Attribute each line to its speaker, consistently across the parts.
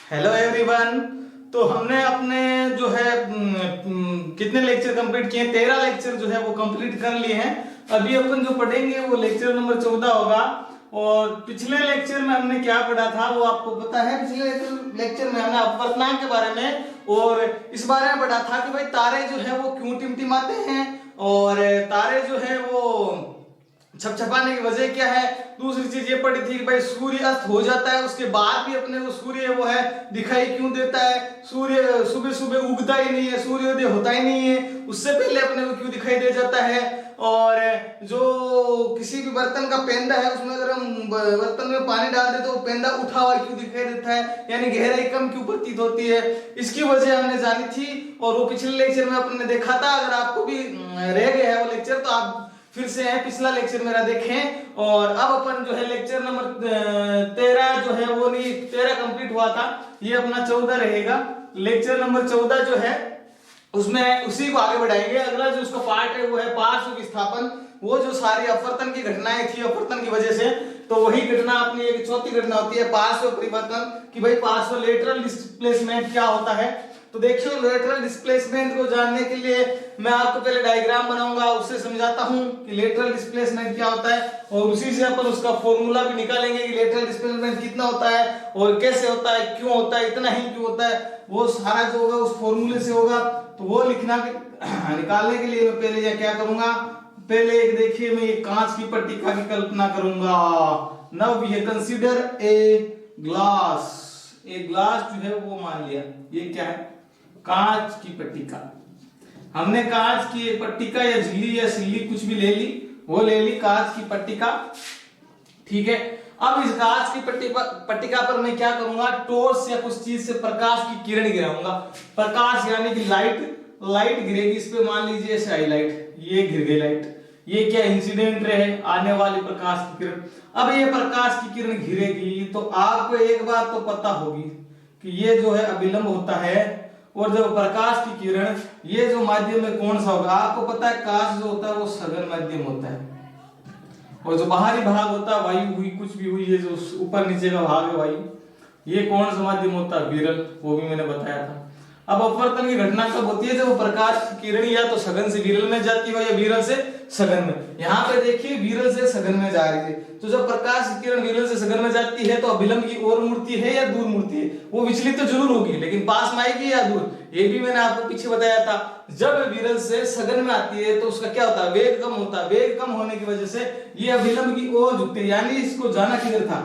Speaker 1: Hello everyone. तो हमने अपने जो है कितने लेक्चर कंप्लीट किए, 13 लेक्चर जो है वो कंप्लीट कर लिए हैं। अभी अपन जो पढ़ेंगे वो लेक्चर नंबर 14 होगा। और पिछले लेक्चर में हमने क्या पढ़ा था वो आपको पता है। पिछले लेक्चर में हमने अपवर्तनांक के बारे में और इस बारे में पढ़ा था कि भाई तारे जो है वो क्यों टिमटिमाते हैं और तारे जो है वो छपछपाने की वजह क्या है। दूसरी चीज ये पढ़ी थी कि भाई सूर्य अस्त हो जाता है उसके बाद भी अपने को सूर्य वो है दिखाई क्यों देता है। सूर्य सुबह सुबह उगता ही नहीं है, सूर्योदय होता ही नहीं है, उससे पहले अपने को क्यों दिखाई दे जाता है। और जो किसी भी बर्तन का पेंदा है उसमें अगर हम बर्तन में पानी डाल दे तो वो पेंदा उठा हुआ क्यों दिखाई देता है, यानी गहराई कम क्यों प्रतीत होती है। इसकी वजह हमने जानी थी और वो पिछले लेक्चर में अपन ने देखा था। अगर आपको भी रह गया है वो लेक्चर तो आप फिर से है पिछला लेक्चर मेरा देखें। और अब अपन जो है लेक्चर नंबर 13 जो है वो नहीं 13 कंप्लीट हुआ था, ये अपना 14 रहेगा। लेक्चर नंबर 14 जो है उसमें उसी को आगे बढ़ाएंगे। अगला जो उसका पार्ट है वो है पार्श्व विस्थापन। वो जो सारी अपवर्तन की घटनाएं थी अपवर्तन की वजह से, तो वही घटना अपनी एक चौथी घटना होती है पार्श्व परिवर्तन कि भाई पार्श्व लेटरल डिस्प्लेसमेंट क्या होता है। तो देखिए लेटरल डिस्प्लेसमेंट को जानने के लिए मैं आपको पहले डायग्राम बनाऊंगा, उससे समझाता हूं कि लेटरल डिस्प्लेसमेंट क्या होता है और उसी से अपन उसका फॉर्मूला भी निकालेंगे कि लेटरल डिस्प्लेसमेंट कितना होता है और कैसे होता है, क्यों होता है, इतना ही क्यों होता है। वो सारा जो होगा उस फॉर्मूले से होगा। तो वो लिखना निकालने के लिए मैं पहले यह क्या करूंगा, पहले एक देखिए मैं ये कांच की पट्टिका की कल्पना करूंगा। Now we consider a glass. एक ग्लास जो है वो मान लिया ये क्या है, कांच की पट्टिका। हमने कांच की एक पट्टिका या झिल्ली या सिल्ली कुछ भी ले ली, वो ले ली कांच की पट्टिका, ठीक है। अब इस कांच की पट्टिका पर मैं क्या करूंगा, टॉर्च या कुछ चीज से प्रकाश की किरण गिराऊंगा। प्रकाश यानी कि लाइट गिरेगी इस पे, मान लीजिए ऐसे आई लाइट, ये गिर गई लाइट, ये क्या इंसिडेंट रे है आने वाली प्रकाश की किरण। अब ये प्रकाश की किरण गिरेगी तो आपको एक बात तो पता होगी कि ये जो है अभिलंब होता है और जब प्रकाश की किरण ये जो माध्यम में कौन सा होगा, आपको पता है कांच जो होता है वो सघन माध्यम होता है और जो बाहरी भाग होता है वायु हुई कुछ भी हुई, ये जो ऊपर नीचे का भाग है वायु, ये कौन सा माध्यम होता है, विरल, वो भी मैंने बताया था। अब अपवर्तन की घटना कब होती है, जब प्रकाश की किरण या तो सघन से विरल में जाती है या विरल से सघन में। यहाँ पे देखिए विरल से सघन में जा रही है, तो जब प्रकाश की किरण विरल से सघन में जाती है तो अभिलंब की ओर मुड़ती है या दूर मुड़ती है, वो विचलित तो जरूर होगी लेकिन पास में आएगी या दूर, ये भी मैंने आपको पीछे बताया था। जब विरल से सघन में आती है तो उसका क्या होता है, वेग कम होता है। वेग कम होने की वजह से ये अभिलंब की ओर झुकती है, यानी इसको जाना किधर था,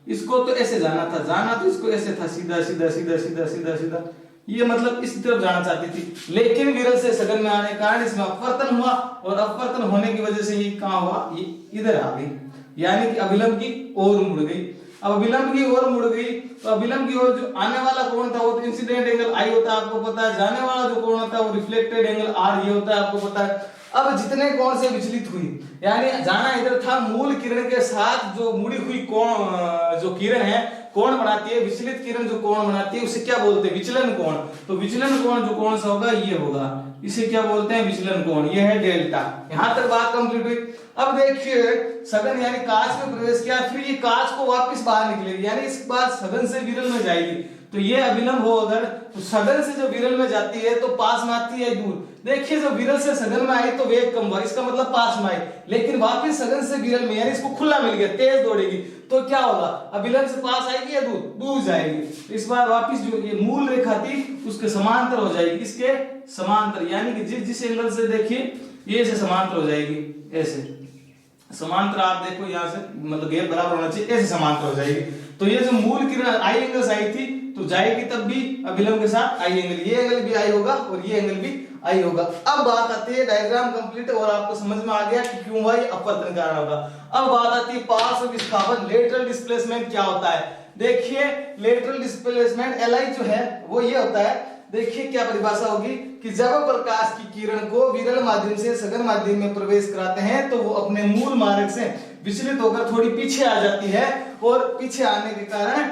Speaker 1: इसको तो ऐसे जाना था, जाना तो इसको ऐसे था, सीधा सीधा सीधा सीधा सीधा सीधा, ये मतलब इस तरफ जाना चाहती थी। लेकिन विरल से सघन में आने के कारण इसमें अपवर्तन हुआ और अपवर्तन होने की वजह से ये कहां हुआ, ये इधर आ गई, यानी कि अभिलंब की ओर मुड़ गई। अब अभिलंब की ओर मुड़ गई तो अभिलंब की ओर जो आने वाला कोण था वो तो इंसिडेंट एंगल आई होता है आपको पता है, जाने वाला जो कोण होता है वो रिफ्लेक्टेड एंगल आर ये होता है आपको पता है। अब जितने कोण से विचलित हुई, यानी जाना इधर था, मूल किरण के साथ जो मुड़ी हुई कोण जो किरण है कोण बनाती है, विचलित किरण जो कोण बनाती है उसे क्या बोलते हैं, विचलन कोण। तो विचलन कोण जो कौन सा होगा, ये होगा, इसे क्या बोलते हैं, विचलन कोण, ये है डेल्टा। यहां तक बात कंप्लीट हुई। अब देखिए सघन यानी कांच में प्रवेश किया, फिर ये कांच को वापस बाहर निकलेगी, यानी इस बार सघन से विरल में जाएगी। तो ये अभिलंब हो अगर, तो सघन से जो विरल में जाती है तो पास में आती है दूर। देखिए जो विरल से सघन में आई तो वेग कम हुआ, इसका मतलब पास में आई, लेकिन वापस सघन से विरल में यानी इसको खुला मिल गया, तेज दौड़ेगी तो क्या होगा, अभिलंब से पास आएगी या दूर, दूर जाएगी। इस बार वापस जो ये मूल रेखा थी उसके समांतर हो जाएगी, इसके समांतर, यानी कि जिस एंगल से देखिए ये से समांतर हो जाएगी, ऐसे समांतर आप देखो यहाँ से मतलब गैप बराबर होना चाहिए, ऐसे समांतर हो जाएगी। तो ये जो मूल किरण आई एंगल से आई थी तो जाएगी तब भी अभिलंब के साथ आई एंगल, ये एंगल भी आई होगा और ये एंगल भी आई होगा। अब बात आती है डायग्राम कंप्लीट और आपको समझ में आ गया कि क्यों हुआ, ये अपवर्तन कारण होगा। अब बात आती है पार्श्व विस्थापन, लेटरल डिस्प्लेसमेंट क्या होता है। देखिए लेटरल डिस्प्लेसमेंट एल जो है वो ये होता है, देखिए क्या परिभाषा होगी कि जब प्रकाश की किरण को विरल माध्यम से सघन माध्यम में प्रवेश कराते हैं तो वो अपने मूल मार्ग से विचलित होकर थोड़ी पीछे आ जाती है और पीछे आने के कारण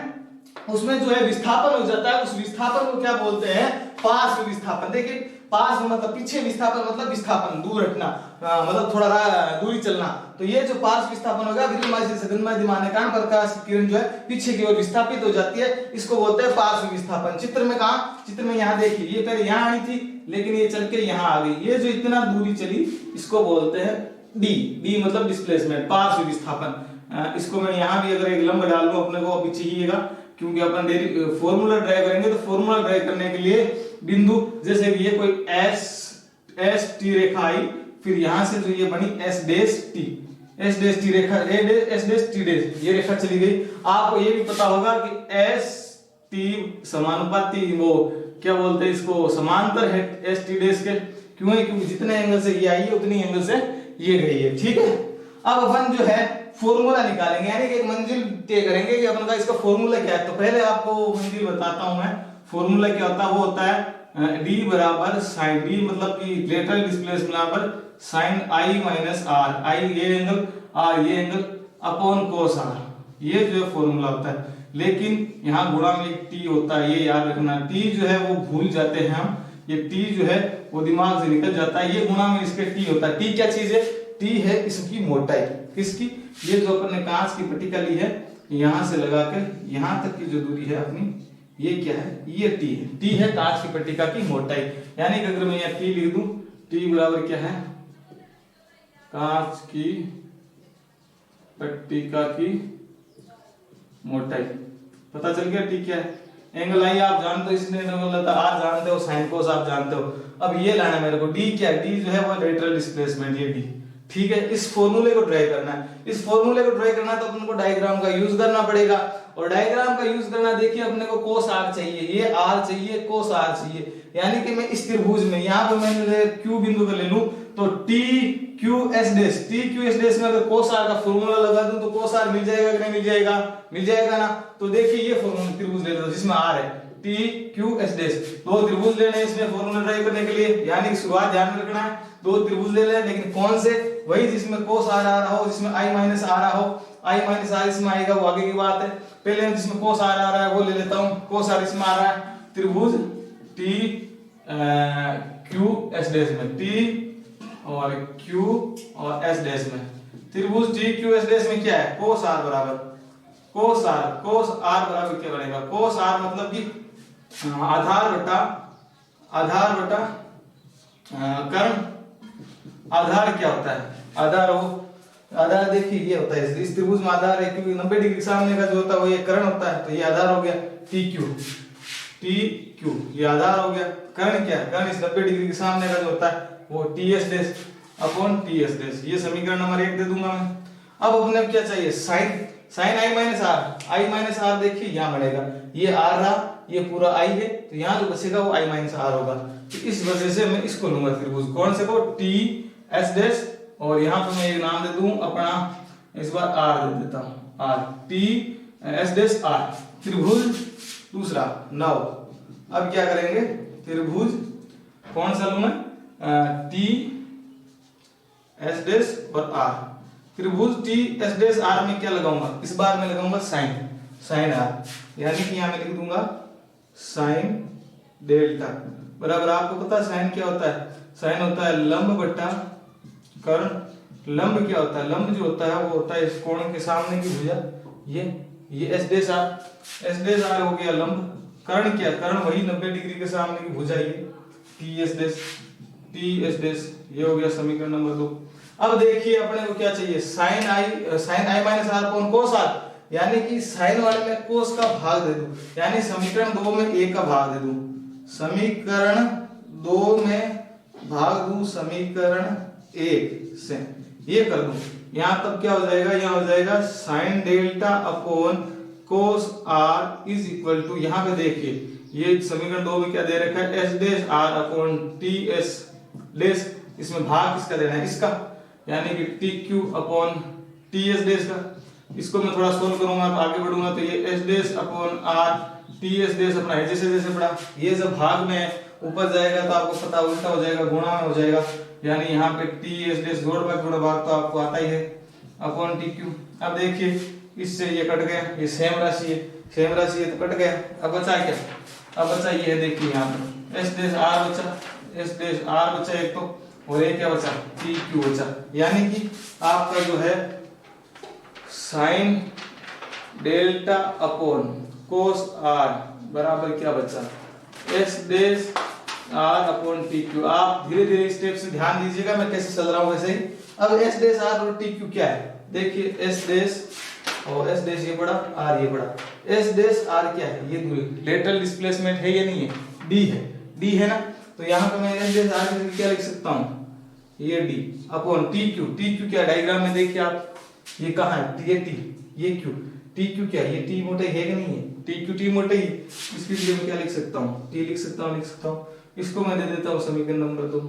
Speaker 1: उसमें जो है विस्थापन हो जाता है, उस विस्थापन को क्या बोलते हैं, पार्श्व विस्थापन। देखिए पार्श्व मतलब पीछे, विस्थापन मतलब विस्थापन दूर हटना, मतलब थोड़ा दूरी चलना। तो ये जो पार्श्व विस्थापन होगा, विद्युन्मासी से सघनमासी के कारण प्रकाश की किरण जो है पीछे की ओर विस्थापित हो जाती है, इसको बोलते हैं पार्श्व विस्थापन। चित्र में कहा, चित्र में यहाँ देखिए, ये पहले यहाँ आई थी लेकिन ये चल के यहाँ आ गई, ये जो इतना दूरी चली इसको बोलते हैं डी। डी मतलब डिस्प्लेसमेंट, पार्श्व विस्थापन। इसको मैं यहाँ भी अगर एक लंब डाल दूं अपने को अभी चाहिएगा, क्योंकि अपन फॉर्मूला ड्राइव करेंगे, तो फॉर्मूला ड्राइव करने के लिए बिंदु, जैसे कि ये कोई एस टी रेखा आई, फिर यहां से जो ये बनी एस डैश टी रेखा, एस डैश टी डैश, ये रेखा चली गई। आपको ये भी पता होगा कि एस टी समानुपाती, वो क्या बोलते हैं इसको, समांतर है एस टी डैश के। क्यों है? क्योंकि जितने एंगल से ये आई है उतनी एंगल से ये गई है। ठीक है, अब अपन जो है फॉर्मूला निकालेंगे, यानी कि एक मंजिल तय करेंगे कि अपन का इसका फॉर्मूला क्या है। तो पहले आपको मंजिल बताता हूं मैं। फॉर्मूला क्या होता है, वो होता है d बराबर साइन, d मतलब कि लेटरल डिस्प्लेसमेंट बराबर sine i minus r, i ये एंगल, r ये एंगल, अपॉन कोस r, ये जो है फॉर्मूला होता है। लेकिन यहाँ गुणा में एक t होता है, ये याद रखना। t जो है वो भूल जाते हैं हम, ये t जो है वो दिमाग से निकल जाता है, ये गुणा में इसके t होता है। t क्या चीज है? t है इसकी मोटाई। किसकी? ये जो अपन ने कांच की पट्टिका ली है, यहां से लगाकर यहां तक की जो दूरी है अपनी, ये क्या है? ये t है। t है कांच की पट्टिका की मोटाई। यानी कि अगर मैं यहाँ t लिख दूं, t बराबर क्या है? कांच की पट्टिका की मोटाई। पता चल गया t क्या है? एंगल आई आप जानते हो, इसने आर जानते हो, साइन कोस आप जानते हो। अब ये लाना मेरे को, d क्या है? d जो है वो लेटरल डिस्प्लेसमेंट, ये d। ठीक है, इस फॉर्मूले को ड्राइव करना है। इस फॉर्मूले को ड्राइव करना है तो अपन को डायग्राम का यूज करना पड़ेगा, और डायग्राम का यूज करना, देखिए अपने को कोस आर चाहिए, ये आर चाहिए, कोस आर चाहिए। यानी कि मैं इस त्रिभुज में यहाँ पे मैंने क्यू बिंदु को ले लूं, तो टी क्यू एस डैश में अगर कोस आर का फॉर्मूला लगा दूं तो कोस आर मिल जाएगा कि नहीं मिल जाएगा? मिल जाएगा ना। तो देखिए ये फॉर्मूला त्रिभुज ले लो जिसमें आर है, टी क्यू एस डैश, दो त्रिभुज लेने इसमें फॉर्मूला ड्राइव करने के लिए। यानी कि शुरुआत ध्यान में रखना है, दो त्रिभुज ले लें, लेकिन कौन से? वही जिसमें कोस आर आ रहा हो, जिसमें आई माइनस आ रहा हो। आई माइनस आर इसमें आएगा, वो आगे की बात है। पहले हम जिसमें कोस आर आ रहा है वो ले लेता हूं, कोस आर इसमें आ रहा है। त्रिभुज टी क्यू एस डैश में, टी और क्यू और एस डैश में, त्रिभुज टी क्यू एस डैश में क्या है? कोस आर बराबर कोस आर बराबर क्या बनेगा? कोस आर मतलब कि आधार बटा कर्ण। आधार क्या होता है? आधार देखिए ये होता है, इस त्रिभुज में आधार है, क्योंकि 90 डिग्री सामने का जो होता है वो ये कर्ण होता है, तो ये आधार हो गया टी क्यू, ये आधार हो गया। कर्ण क्या है? कर्ण इस 90 डिग्री के सामने का जो होता है वो T S dash upon T S dash. ये समीकरण नंबर 1 दे दूंगा मैं। अब अपने क्या चाहिए? साइन आई माइनस आर देखिए यहाँ बढ़ेगा, ये आर रहा, ये पूरा आई है, तो यहाँ जो बचेगा वो आई माइनस आर होगा। तो इस वजह से मैं इसको लूंगा त्रिभुज, कौन से को? टी एस डैश, और यहाँ पे मैं एक नाम दे दूं अपना, इस बार आर दे देता हूं, R, T S dash R. त्रिभुज दूसरा 9। अब क्या करेंगे? त्रिभुज कौन सा लूं मैं? टी एस डैश और आर। त्रिभुज टी एस डैश आर में क्या लगाऊंगा? इस बार मैं लगाऊंगा साइन आर, यानी कि यहां मैं लिख दूंगा साइन डेल्टा बराबर, आपको पता है साइन क्या होता है? साइन होता है लंब बट्टा कर्ण। लंब क्या होता है? लंब जो होता है वो होता है इस कोण के सामने की भुजा, ये एस डैश आर हो गया लंब। कर्ण क्या? कर्ण वही 90 डिग्री के सामने की भुजा, ये टी एस डैश, ये हो गया समीकरण नंबर 2। अब देखिए अपने को क्या चाहिए? Sine I minus R upon cos R, यानी कि साइन वाले में कोस का भाग दे दूं, यानी समीकरण 2 में a का भाग दे दूं, समीकरण 2 में भाग दूं समीकरण 1 से, ये कर दूं। यहां तब क्या हो जाएगा? यहां हो जाएगा sine delta upon cos R is equal to, यहां पे देखिए ये समीकरण 2 में क्या दे रखा है? S dash R upon T S dash, इसमें भाग किसका देना है? इसका, यानी कि T Q upon T S dash का। इसको मैं थोड़ा सोल्व करूंगा, आगे बढ़ूंगा, तो ये S dash upon are T S dash अपना है जैसे जैसे पड़ा, ये जब भाग में ऊपर जाएगा तो आपको पता उल्टा हो जाएगा, गुणा में हो जाएगा, यानी यहाँ पे टी एस डैश जोड़ भाग तो आपको आता ही है अपॉन टी क्यू। अब देखिए इससे ये कट गया, ये सेम राशि है, सेम राशि है तो कट गया। अब बचा क्या, अब बचा ये देखिए यहाँ पे एस डैश आर बचा, एस डैश आर बचा एक तो, और एक क्या बचा, पी क्यू बचा। यानी कि आपका जो है sine delta upon cos R बराबर क्या बचा, S dash R upon T Q. आप धीरे धीरे स्टेप से ध्यान दीजिएगा मैं कैसे चल रहा हूँ वैसे ही। अब एस डैश आर और टी क्यू क्या है, देखिए एस डैश और एस डैश ये बड़ा, आर ये बड़ा। एस डैश आर क्या है, ये दूरी, लेटरल डिस्प्लेसमेंट है या नहीं है, डी है, डी है ना। तो यहाँ पे मैं एस डैश आर की क्या लिख सकता हूँ, ये D upon T Q. T Q क्या डायग्राम में देखिए आप, ये कहाँ है, ये टी, ये क्यू, टी क्यू क्या, ये टी मोटाई है कि नहीं है, टी क्यू टी मोटाई। इसके लिए मैं क्या लिख सकता हूँ, टी लिख सकता हूँ, इसको मैं दे देता हूँ समीकरण नंबर 2।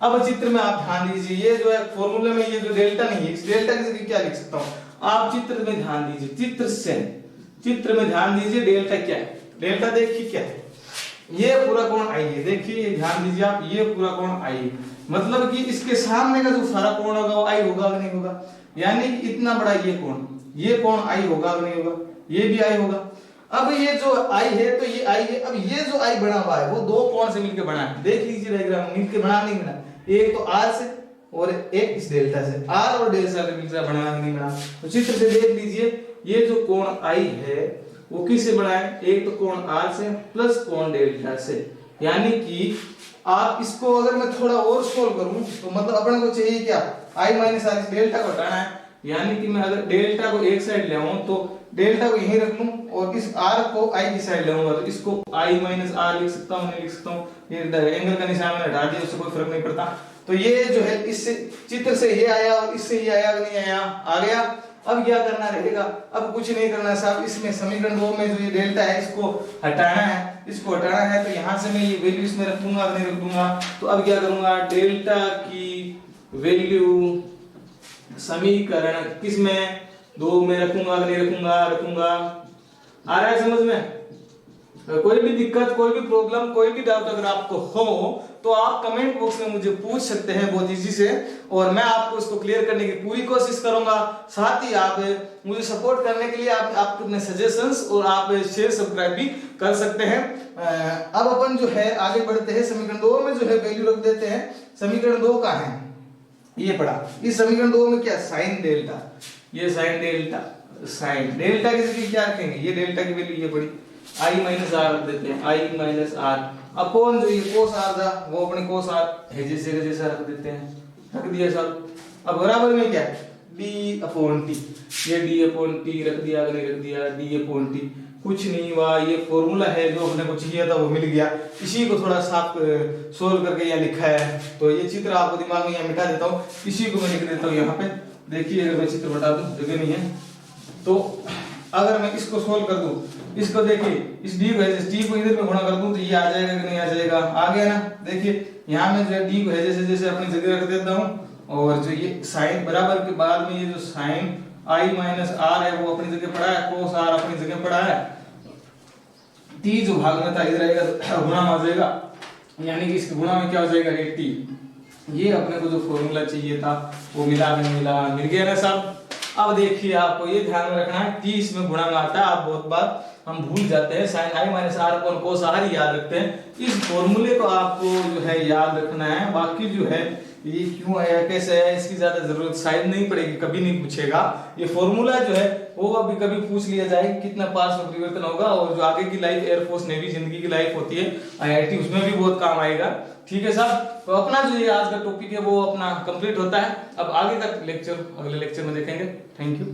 Speaker 1: अब चित्र में आप ध्यान दीजिए, ये जो है फॉर्मूले में ये जो डेल्टा नहीं है, इस डेल्टा की जगह क्या लिख सकता हूँ, आप चित्र में ध्यान दीजिए, चित्र में ध्यान दीजिए, डेल्टा क्या है, डेल्टा देखिए क्या है, ये पूरा कोण आई है, देखिए ध्यान दीजिए आप, ये पूरा कोण आई है, मतलब कि इसके सामने का जो सारा कोण होगा वो आई होगा कि नहीं होगा, यानी कि इतना बड़ा ये कोण आई होगा कि नहीं होगा, ये भी आई होगा। अब ये जो आई है तो ये आई है, अब ये जो आई बना हुआ है वो दो कोण से मिलकर बना है, देख लीजिए डायग्राम मिलकर बना नहीं बना, एक तो आर से और एक इस डेल्टा से, आर और डेल्टा से मिलकर बना नहीं बना। तो चित्र से देख लीजिए ये जो कोण आई है वो किससे बना है, एक तो कोण आर से प्लस कोण डेल्टा से। यानी कि आप इसको अगर मैं थोड़ा और सोल्व करूं तो मतलब अपने को चाहिए क्या, आई माइनस आर, इस डेल्टा को हटाना है। यानी कि मैं अगर डेल्टा को एक साइड ले आऊं तो डेल्टा को यहीं रख लूं और इस आर को आई की साइड ले आऊंगा तो इसको आई माइनस आर लिख सकता हूं, नहीं लिख सकता हूं, ये एंगल का निशान मैंने हटा दिया, उससे कोई फर्क नहीं पड़ता। तो ये जो है इससे चित्र से ये आया और इससे ये आया कि नहीं आया, आ गया। अब क्या करना रहेगा, अब कुछ नहीं करना साहब, इसमें समीकरण 2 में जो ये डेल्टा है इसको हटाना है, इसको हटाना है तो यहां से मैं ये वैल्यू इसमें रख दूंगा, नहीं रख दूंगा। तो अब क्या करूंगा, डेल्टा की वैल्यू समीकरण किसमें, 2 में रखूंगा, नहीं रखूंगा। आ रहा है समझ में? कोई भी दिक्कत, कोई भी प्रॉब्लम, कोई भी डाउट अगर आपको हो तो आप कमेंट बॉक्स में मुझे पूछ सकते हैं बहुत इजी से, और मैं आपको इसको क्लियर करने की पूरी कोशिश करूंगा। साथ ही आप मुझे सपोर्ट करने के लिए आप अपने सजेशंस और आप शेयर सब्सक्राइब भी कर सकते हैं। अब अपन जो है आगे बढ़ते हैं, समीकरण 2 में जो है वैल्यू रख देते हैं। समीकरण 2 का है ये पड़ा, इस समीकरण 2 में क्या, साइन डेल्टा, ये साइन डेल्टा की जगह क्या रखेंगे, ये डेल्टा की वैल्यू ये पड़ी, आई माइनस आर रख देते हैं, आई माइनस आर अपॉन जो ये कोस आर था वो अपने कोस आर है जैसा रख देते हैं, रख दिया सब। अब बराबर में क्या है, डी अपॉन टी, ये डी अपॉन टी रख दिया, अगर नहीं रख दिया डी अपॉन टी, कुछ नहीं हुआ, ये फॉर्मूला है जो हमने को चाहिए था वो मिल गया। इसी को थोड़ा साफ सोल्व करके यहाँ लिखा है, तो ये चित्र आपको दिमाग में यहाँ मिटा देता हूँ, इसी को मैं लिख देता हूँ यहाँ पे। देखिए अगर मैं चित्र बता दूं, जगह नहीं है, तो अगर मैं इसको सोल्व कर दूं, इसको देखिए इस डी को इधर में गुणा कर दूं तो ये आ जाएगा कि नहीं आ जाएगा, आ गया ना। देखिए यहाँ में जो है डी को है जैसे अपनी जगह रख देता हूँ, और जो ये साइन बराबर के बाद में ये जो साइन आई माइनस आर है वो अपनी जगह पड़ा है, कोस आर अपनी जगह पड़ा है, टी जो भाग में था इधर आएगा गुणा में आ जाएगा, यानी कि इसके गुणा में क्या हो जाएगा, 80। ये अपने को जो फॉर्मूला चाहिए था वो मिला मिल गया ना साहब। अब देखिए आपको ये ध्यान में रखना है, टी इसमें गुणा में आता है, आप बहुत बार हम भूल जाते हैं, sine I minus R upon cos R याद रखते हैं, इस फॉर्मूले को आपको जो है याद रखना है। बाकी जो है ये क्यों आया कैसे आया इसकी ज्यादा जरूरत शायद नहीं पड़ेगी, कभी नहीं पूछेगा। ये फॉर्मूला जो है वो अभी कभी पूछ लिया जाए कितना पास में परिवर्तन होगा, और जो आगे की लाइफ एयरफोर्स नेवी जिंदगी की लाइफ होती है IIT, उसमें भी बहुत काम आएगा। ठीक है साहब, तो अपना जो ये आज का टॉपिक है वो अपना कंप्लीट होता है। अब आगे का लेक्चर अगले लेक्चर में देखेंगे। Thank you.